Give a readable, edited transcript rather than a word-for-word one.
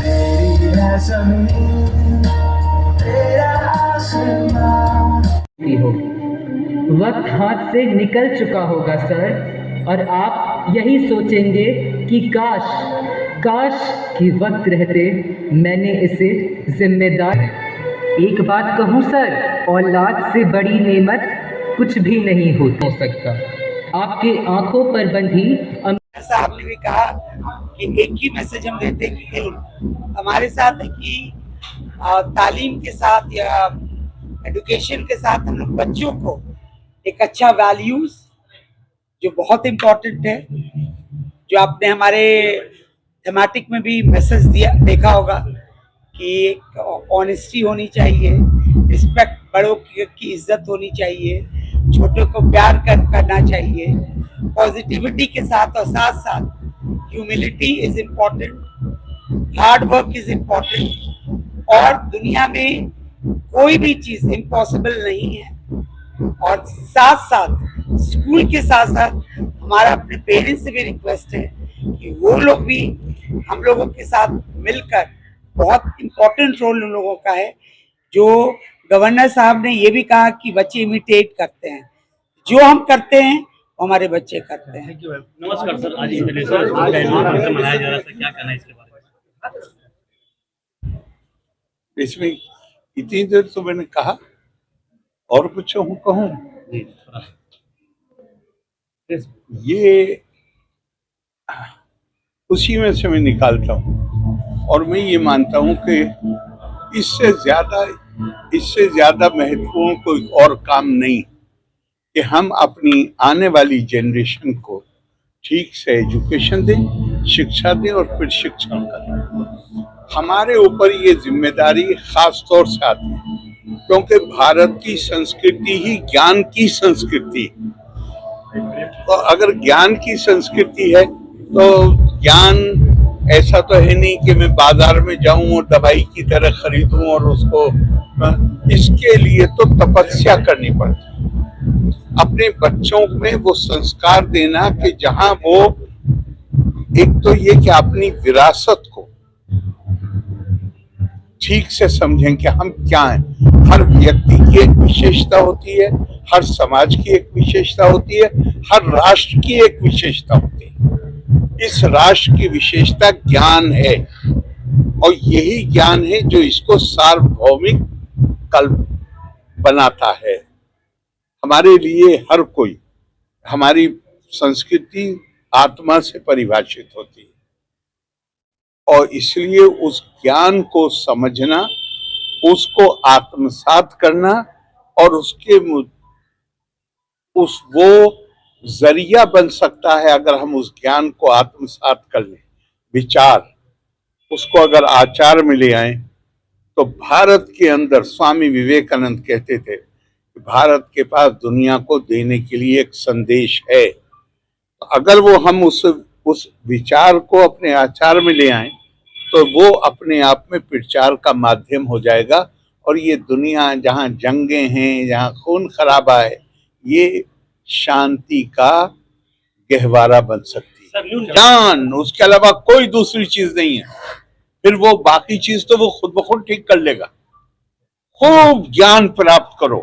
तेरी है ज़मीन, तेरा आसमां। हो वक्त हाथ से निकल चुका होगा सर, और आप यही सोचेंगे कि काश कि वक्त रहते मैंने इसे जिम्मेदार। एक बात कहूँ सर, औलाद से बड़ी नेमत कुछ भी नहीं हो सकता। आपके आंखों पर बंधी ऐसा आपने भी कहा कि एक ही मैसेज हम देते हैं कि इल्म हमारे साथ है कि तालीम के साथ या एजुकेशन के साथ हम लोग बच्चों को एक अच्छा वैल्यूज जो बहुत इम्पोर्टेंट है, जो आपने हमारे थीमेटिक में भी मैसेज दिया देखा होगा कि एक ऑनेस्टी होनी चाहिए, रिस्पेक्ट, बड़ों की इज्जत होनी चाहिए, छोटों को प्यार करना चाहिए, पॉजिटिविटी के साथ, और साथ साथ humility is important, hard work is important, और दुनिया में कोई भी चीज इम्पॉसिबल नहीं है। और साथ साथ स्कूल के साथ साथ हमारा अपने पेरेंट्स से भी रिक्वेस्ट है कि वो लोग भी हम लोगों के साथ मिलकर, बहुत इम्पोर्टेंट रोल उन लोगों का है। जो गवर्नर साहब ने ये भी कहा कि बच्चे इमिटेट करते हैं, जो हम करते हैं वो हमारे बच्चे करते हैं। नमस्कार सर, आज इंटरनेशनल स्कूल डे मनाया जा रहा था, क्या कहना है इसके बारे में? इसमें इतनी देर तो मैंने कहा, और कुछ कहूँ? ये उसी में से मैं निकालता हूँ, और मैं ये मानता हूँ कि इससे ज्यादा महत्वपूर्ण कोई और काम नहीं कि हम अपनी आने वाली जनरेशन को ठीक से एजुकेशन दें, शिक्षा दें, और फिर शिक्षण करें। हमारे ऊपर ये जिम्मेदारी खास तौर से आती है क्योंकि भारत की संस्कृति ही ज्ञान की संस्कृति है। तो अगर ज्ञान की संस्कृति है तो ज्ञान ऐसा तो है नहीं कि मैं बाजार में जाऊं और दवाई की तरह खरीदूं और उसको, इसके लिए तो तपस्या करनी पड़ती है। अपने बच्चों में वो संस्कार देना कि जहां वो, एक तो ये कि अपनी विरासत को ठीक से समझें कि हम क्या हैं। हर व्यक्ति की एक विशेषता होती है, हर समाज की एक विशेषता होती है, हर राष्ट्र की एक विशेषता होती है। इस राष्ट्र की विशेषता ज्ञान है, और यही ज्ञान है जो इसको सार्वभौमिक कल्प बनाता है। हमारे लिए हर कोई, हमारी संस्कृति आत्मा से परिभाषित होती है, और इसलिए उस ज्ञान को समझना, उसको आत्मसात करना, और वो जरिया बन सकता है अगर हम उस ज्ञान को आत्मसात कर लें। विचार, उसको अगर आचार में ले आए तो भारत के अंदर स्वामी विवेकानंद कहते थे कि भारत के पास दुनिया को देने के लिए एक संदेश है। अगर वो हम उस विचार को अपने आचार में ले आए तो वो अपने आप में प्रचार का माध्यम हो जाएगा, और ये दुनिया जहाँ जंगें हैं, जहाँ खून खराबा है, ये शांति का गहवारा बन सकती है। ज्ञान, उसके अलावा कोई दूसरी चीज नहीं है। फिर वो बाकी चीज तो वो खुद ब खुद ठीक कर लेगा। खूब ज्ञान प्राप्त करो,